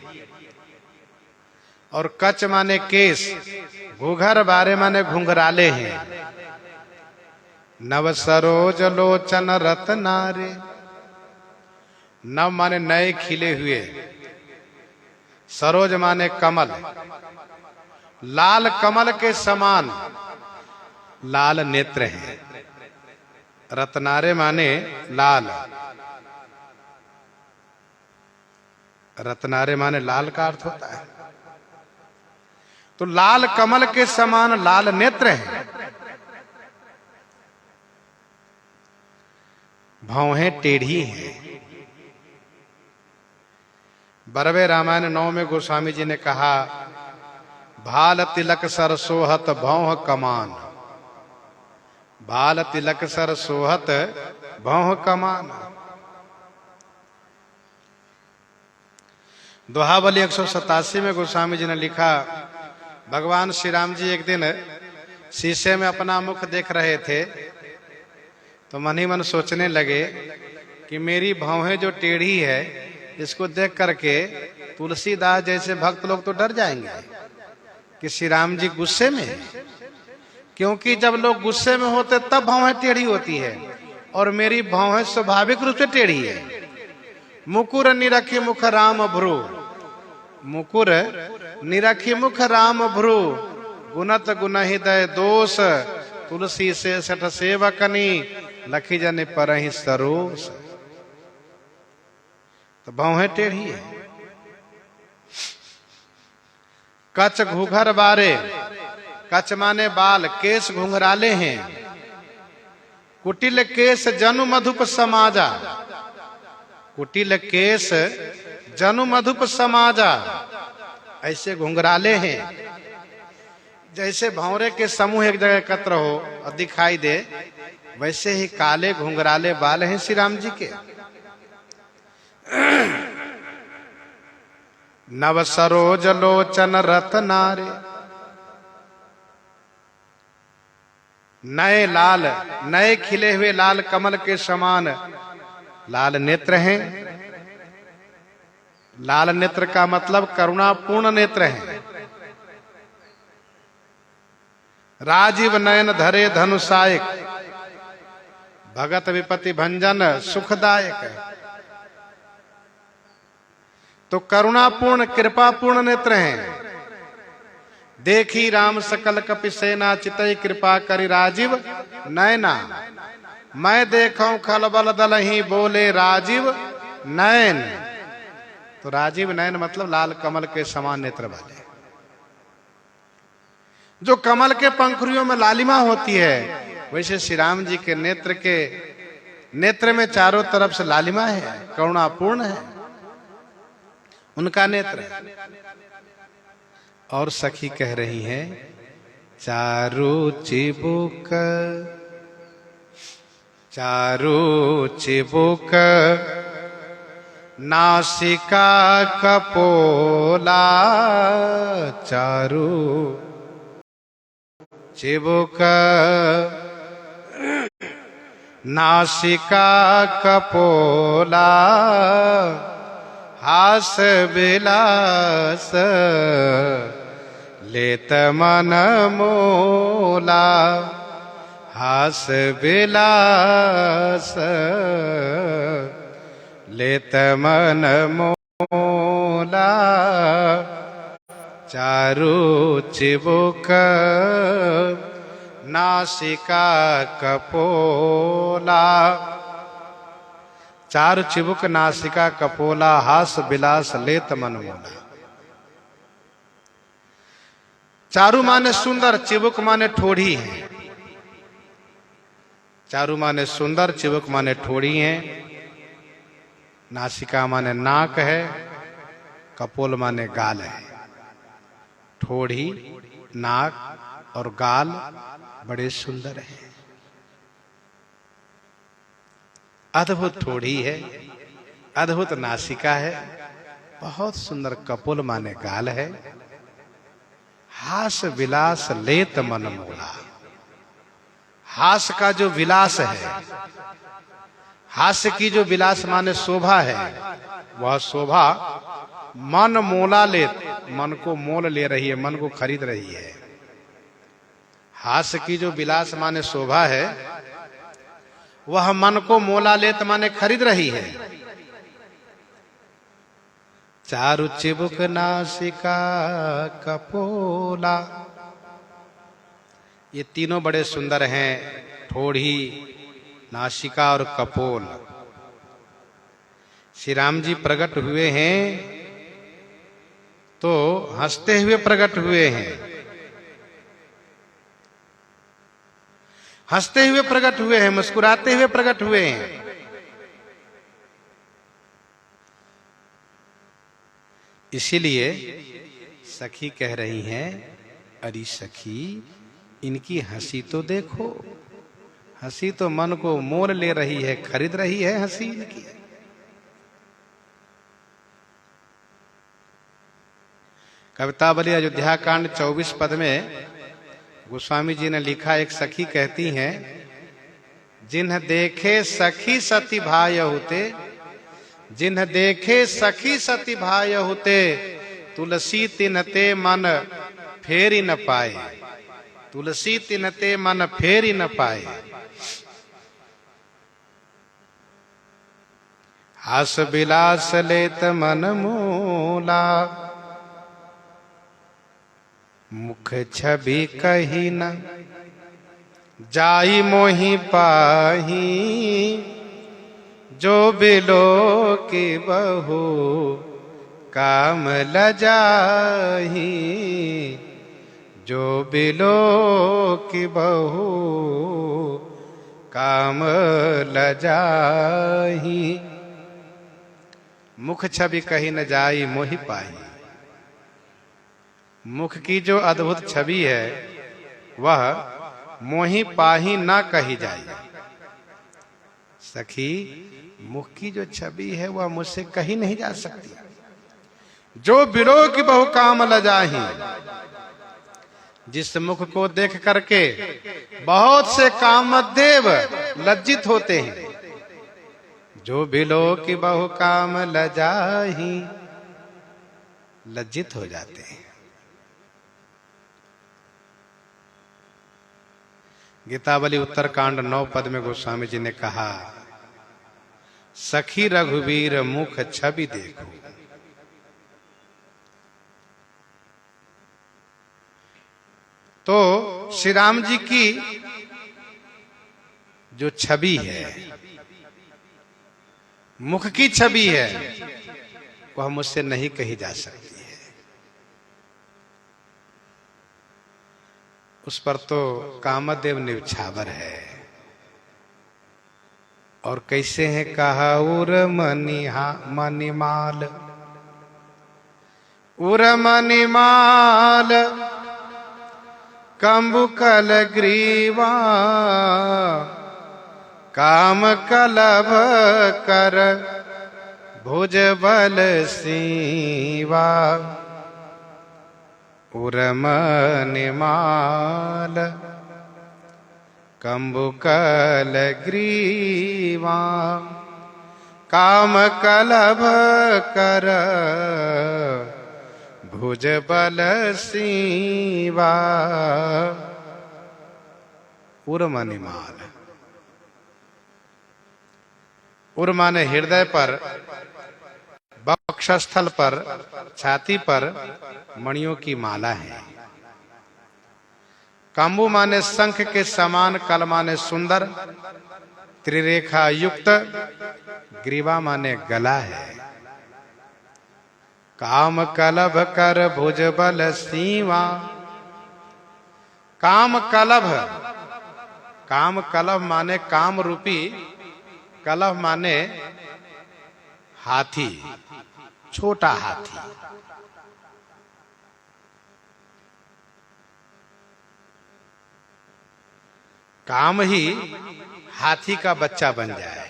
और कच माने केस, घूघर बारे माने घुंघराले हैं। नव सरोज लोचन रतनारे, नव माने नए खिले हुए, सरोज माने कमल, लाल कमल के समान लाल नेत्र हैं। रत्नारे माने लाल, रत्नारे माने लाल का अर्थ होता है। तो लाल कमल के समान लाल नेत्र हैं। भौहें टेढ़ी हैं। बरवे रामायण 9 में गोस्वामी जी ने कहा, भाल तिलक सर सोहत भौह कमान, भाल तिलक सर सोहत भौह कमान। दोहावली 187 में गोस्वामी जी ने लिखा, भगवान श्री राम जी एक दिन शीशे में अपना मुख देख रहे थे, तो मन ही मन सोचने लगे कि मेरी भौहें जो टेढ़ी है, इसको देख करके तुलसीदास जैसे भक्त लोग तो डर जाएंगे। कि श्री राम जी गुस्से में हैं, क्योंकि जब लोग गुस्से में होते तब भौहें टेढ़ी होती है, और मेरी भौहें स्वाभाविक रूप से टेढ़ी है। मुकुर निरखी मुख राम भ्रू, मुकुर निरखी मुख राम भ्रू, गुणत गुण हृदय दोष, तुलसी से सठ सेवकनी, लखी जन परहि सरोस। तो भौहें टेढ़ी है। कच घूघर बारे, कच माने बाल, केस घुंघराले हैं। कुटिल केस जनु मधुप समाजा, कुटिल केस जनु मधुप समाजा, ऐसे घुंघराले हैं जैसे भंवरे के समूह एक जगह एकत्र हो और दिखाई दे, वैसे ही काले घुंघराले बाल हैं श्री राम जी के। नव सरोज लोचन रत्नारे, नए लाल, नए खिले हुए लाल कमल के समान लाल नेत्र हैं। लाल नेत्र का मतलब करुणापूर्ण नेत्र हैं। राजीव नयन धरे धनुषायक, भगत विपति भंजन सुखदायक है। तो करुणापूर्ण कृपापूर्ण नेत्र हैं। देखी राम सकल कपि सेना, चितई कृपा करि राजीव नयना। मैं देखूं खलबल दलहि, बोले राजीव नयन। तो राजीव नयन मतलब लाल कमल के समान नेत्र वाले। जो कमल के पंखुड़ियों में लालिमा होती है, वैसे श्री राम जी के नेत्र में चारों तरफ से लालिमा है, करुणापूर्ण है उनका नेत्र। और सखी कह रही हैं, चारू चिबुक, चारू चिबुक नासिका कपोला, चारू चिबुक नासिका कपोला, हास विलास लेत मन मोला, हास विलास लेत मन मोला, चारू चिबुक नासिका कपोला। चारु चिबुक नासिका कपोला, हास विलास लेत मन मोला। चारु माने सुंदर, चिबुक माने ठोड़ी है। चारु माने सुंदर, चिबुक माने ठोड़ी है। नासिका माने नाक है, कपोल माने गाल है। ठोड़ी, नाक और गाल बड़े सुंदर हैं। अद्भुत ठोड़ी है, अद्भुत नासिका है, बहुत सुंदर कपोल माने गाल है। हास विलास लेत मन मोला। हास का जो विलास है, हास्य की जो विलास माने शोभा है, वह शोभा मन मोला ले, मन को मोल ले रही है, मन को खरीद रही है। हास्य की जो विलास माने शोभा है, वह मन को मोला लेत माने खरीद रही है। चारु चिबुक नासिका कपोला, ये तीनों बड़े सुंदर हैं। ठोड़ी, नासिका और कपोल। श्री राम जी प्रकट हुए हैं तो हंसते हुए प्रकट हुए हैं, हंसते हुए प्रकट हुए हैं, मुस्कुराते हुए प्रकट हुए हैं। इसीलिए सखी कह रही हैं, अरे सखी इनकी हंसी तो देखो, हंसी तो मन को मोल ले रही है, खरीद रही है हंसी इनकी। कवितावली अयोध्या कांड 24 पद में गोस्वामी जी ने लिखा, एक सखी कहती हैं, जिन्ह देखे सखी सती भाय होते, जिन्ह देखे सखी सती भाय होते, तुलसी तिन्हते मन फेरी न पाए, तुलसी तिनते मन फेरी न पाए। हास विलास लेत मन मूला, मुख छवि कही न जाई मोहि पाही। जो बिलो की बहू काम लजाही, जो बिलो की बहू काम लजाही। मुख छवि कही न जाई मोहि पाही। मुख की जो अद्भुत छवि है वह मोहि पाही ना कही जाए। सखी, मुख की जो छवि है वह मुझसे कही नहीं जा सकती। जो बिलो की बहु काम लजाही, जिस मुख को देख करके बहुत से कामदेव लज्जित होते हैं। जो बिलो की बहु काम लजाही, लज्जित हो जाते हैं। गीतावली उत्तरकांड 9 पद में गोस्वामी जी ने कहा, सखी रघुवीर मुख छवि देखो। तो श्री राम जी की जो छवि है, मुख की छवि है, वह मुझसे नहीं कही जा सकती है। उस पर तो कामदेव निछावर है। और कैसे है कहा, उर मणिमाल, उर मणिमाल कंबुकल ग्रीवा, काम कलभ कर भुज बल सीवा। उर मणिमाल कंबुकल ग्रीवा, काम कलभ कर भुज बल सीवा। उर मणिमाल, उर माने हृदय पर, वक्षस्थल पर, छाती पर मणियों की माला है। कांबू माने शंख के समान, कल माने सुंदर त्रिरेखा युक्त, ग्रीवा माने गला है। काम कलभ कर भुज बल सीवा। काम कलभ, काम कलभ माने काम रूपी, कलभ माने हाथी, छोटा हाथी। काम ही हाथी का बच्चा बन जाए।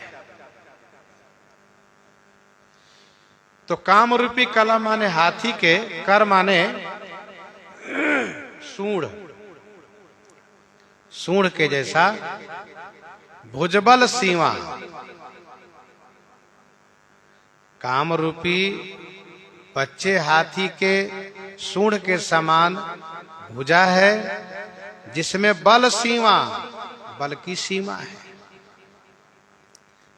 तो काम रूपी कला माने हाथी के, कर माने सूंड, सूंड के जैसा, भुजबल सीमा। काम रूपी बच्चे हाथी के सूंड के समान भुजा है, जिसमें बल सीमा, बल की सीमा है,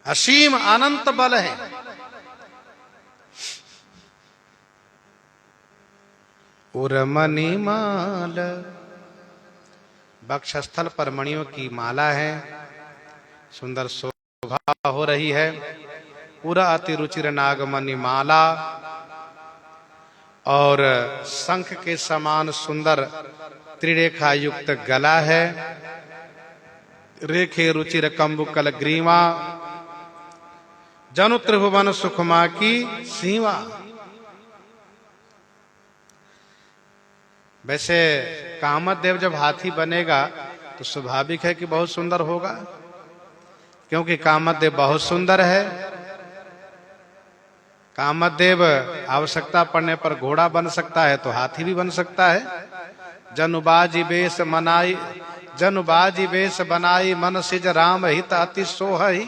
असीम अनंत बल है। उर मणिमाल, वक्षस्थल पर मणियों की माला है, सुंदर शोभा हो रही है। पूरा अति रुचिर नागमणि माला, और शंख के समान सुंदर त्रिरेखा युक्त गला है। रेखे रुचिर कंबुकल ग्रीवा, जनु त्रिभुवन सुखमा की सीमा। वैसे कामदेव जब हाथी बनेगा तो स्वाभाविक है कि बहुत सुंदर होगा, क्योंकि कामदेव बहुत सुंदर है। कामदेव आवश्यकता पड़ने पर घोड़ा बन सकता है तो हाथी भी बन सकता है। जनुबाजी वेश मनाई, जनुबाजी वेश बनाई, मन सिज राम हित अति सोहई।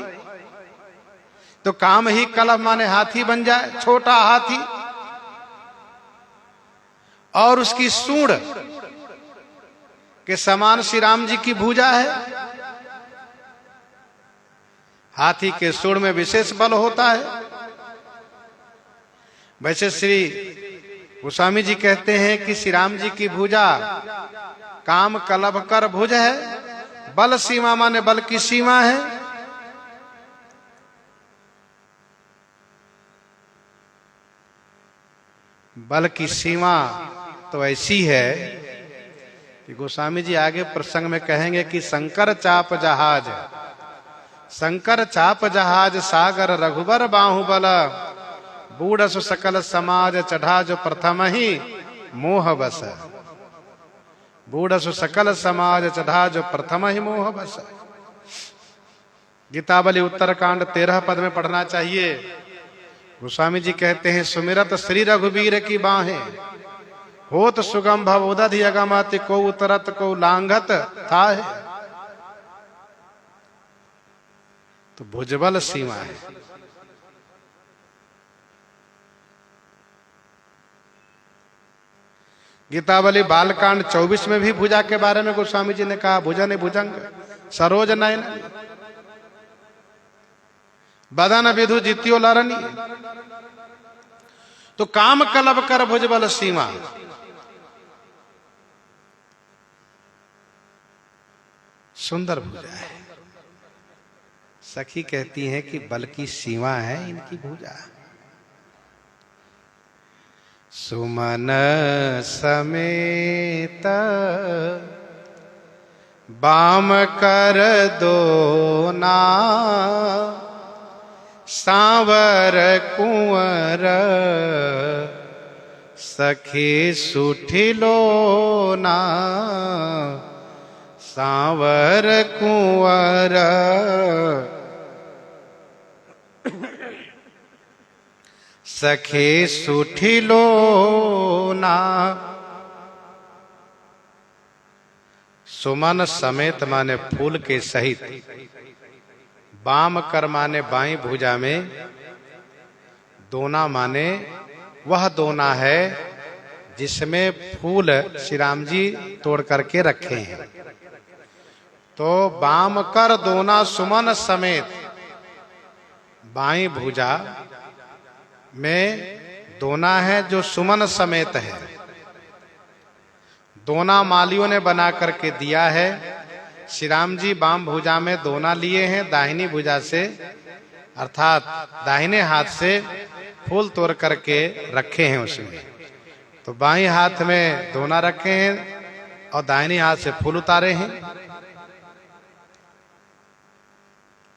तो काम ही कलभ माने हाथी बन जाए, छोटा हाथी, और उसकी सूंड के समान श्री राम जी की भुजा है। हाथी के सूंड में विशेष बल होता है। वैसे श्री गोस्वामी जी कहते हैं कि श्री राम जी की भुजा काम कलभ कर भुज है। बल सीमा माने बल की सीमा है। बल की सीमा तो ऐसी है कि गोस्वामी जी आगे प्रसंग में कहेंगे कि शंकर चाप जहाज, शंकर चाप जहाज सागर रघुबर बाहुबल, बूढ़ सकल समाज चढ़ा जो प्रथम ही मोह बस। बूढ़ सकल समाज चढ़ा जो प्रथम ही मोह बस। गीतावली उत्तरकांड 13 पद में पढ़ना चाहिए। गोस्वामी जी कहते हैं सुमिरत श्री रघुबीर की बाहें, होत सुगम भव उदधि अगमति, को उतरत को लांघत था है। तो भुजबल सीमा है। गीतावली बालकांड 24 में भी भुजा के बारे में गोस्वामी जी ने कहा, भुजन भुजंग सरोज नयन, बदन विधु जित्यो लरनी। तो काम कलब कर भुजबल सीमा। सुंदर भुजा है। सखी कहती हैं कि बल की सीमा है इनकी भुजा। सुमन समेत बाम कर दोना, सांवर कुंवर सखी सुठिलोना, सांवर कुंवर सखे सुठिलोना। सुमन समेत माने फूल के सहित, बाम कर माने बाई भुजा में, दोना माने वह दोना है जिसमें फूल श्री राम जी तोड़ करके रखे हैं। तो बाम कर दोना सुमन समेत, बाई भुजा में दोना है जो सुमन समेत है। दोना मालियों ने बना करके दिया है। श्री राम जी बाम भुजा में दोना लिए हैं, दाहिनी भुजा से अर्थात दाहिने हाथ से फूल तोड़ करके रखे हैं उसमें। तो बाएं हाथ में दोना रखे हैं और दाहिने हाथ से फूल उतारे हैं।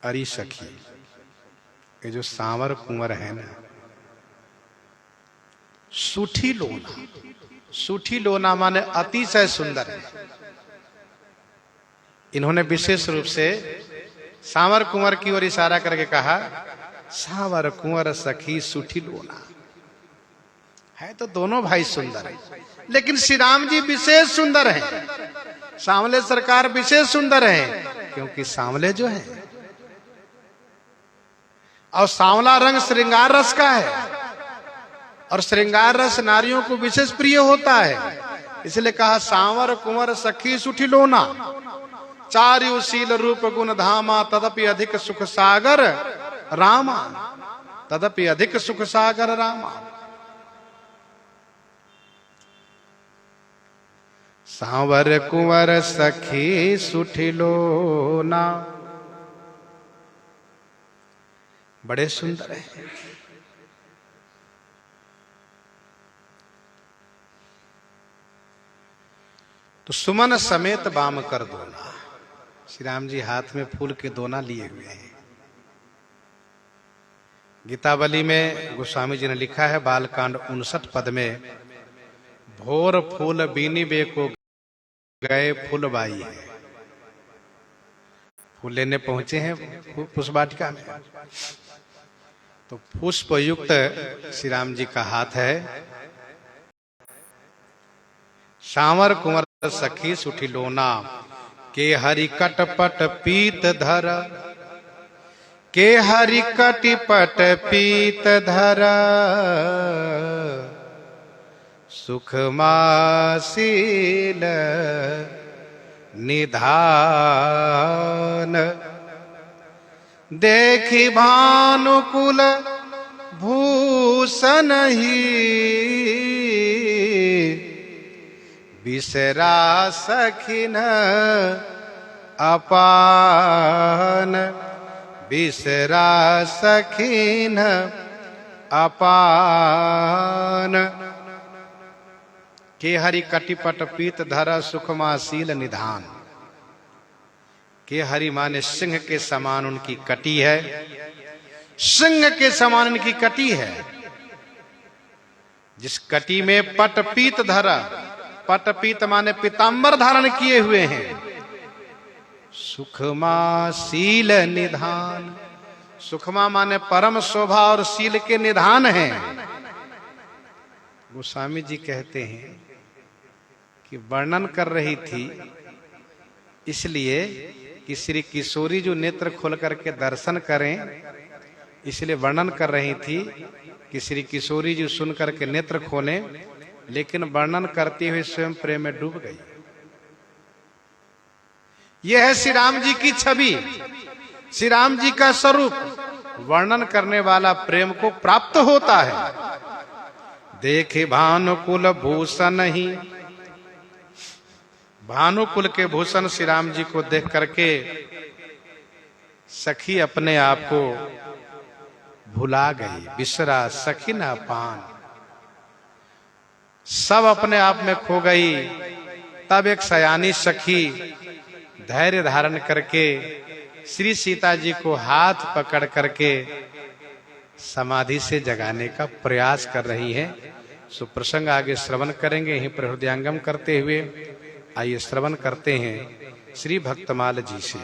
अरी सखी, ये जो सांवर कुंवर है ना, सूठी लोना, सूठी लोना माने अतिशय सुंदर है। इन्होंने विशेष रूप से सांवर कुंवर की ओर इशारा करके कहा, सांवर कुंवर सखी सूठी लोना। है तो दोनों भाई सुंदर है, लेकिन श्री राम जी विशेष सुंदर हैं। सांवले सरकार विशेष सुंदर हैं, क्योंकि सांवले जो है और सांवला रंग श्रृंगार रस का है, और श्रृंगार रस नारियों को विशेष प्रिय होता है। इसलिए कहा सांवर कुंवर सखी सुठिलोना, चारु शील रूप गुण धामा, तदपि अधिक सुख सागर रामा, तदपि अधिक सुख सागर रामा। सांवर कुंवर सखी सुठिलोना, बड़े सुंदर है। तो सुमन समेत बाम कर दोना, श्री राम जी हाथ में फूल के दोना लिए हुए हैं। गीतावली में गोस्वामी जी ने लिखा है बालकांड 59 पद में, भोर फूल बीनी बे को गए फूलबाई है। फूल लेने पहुंचे हैं पुष्पवाटिका में। तो पुष्प युक्त श्री राम जी का हाथ है। सांवर कुंवर सखी सुठिलोना, के हरि कटपट पीत धर, के हरि कटिपट पीत धर, सुख मासील निधान। देखी भानुकुल भूषण ही बिसरा सखिन अपान। बिसरा सखिन अपान। के हरि कटिपट पीत धर सुखमासील निधान। के हरि माने सिंह के समान उनकी कटी है, सिंह के समान उनकी कटी है। जिस कटी में पट पीत धरा, पट पीत माने पीतांबर धारण किए हुए हैं। सुखमा शील निधान, सुखमा माने परम शोभा और शील के निधान हैं। गोस्वामी जी कहते हैं कि वर्णन कर रही थी इसलिए कि श्री किशोरी जो नेत्र खोल करके दर्शन करें, इसलिए वर्णन कर रही थी कि श्री किशोरी जी सुन करके नेत्र खोलें, लेकिन वर्णन करते हुए स्वयं प्रेम में डूब गई। यह है श्री राम जी की छवि, श्री राम जी का स्वरूप। वर्णन करने वाला प्रेम को प्राप्त होता है। देखे भानुकुल भूषण ही, भानुकुल के भूषण श्री राम जी को देख करके सखी अपने आप को भुला गई। बिसरा सखी न पान, सब अपने आप में खो गई। तब एक सयानी सखी धैर्य धारण करके श्री सीता जी को हाथ पकड़ करके समाधि से जगाने का प्रयास कर रही है। सो प्रसंग आगे श्रवण करेंगे। यहीं पर हृदयांगम करते हुए आइए श्रवण करते हैं श्री भक्तमाल जी से।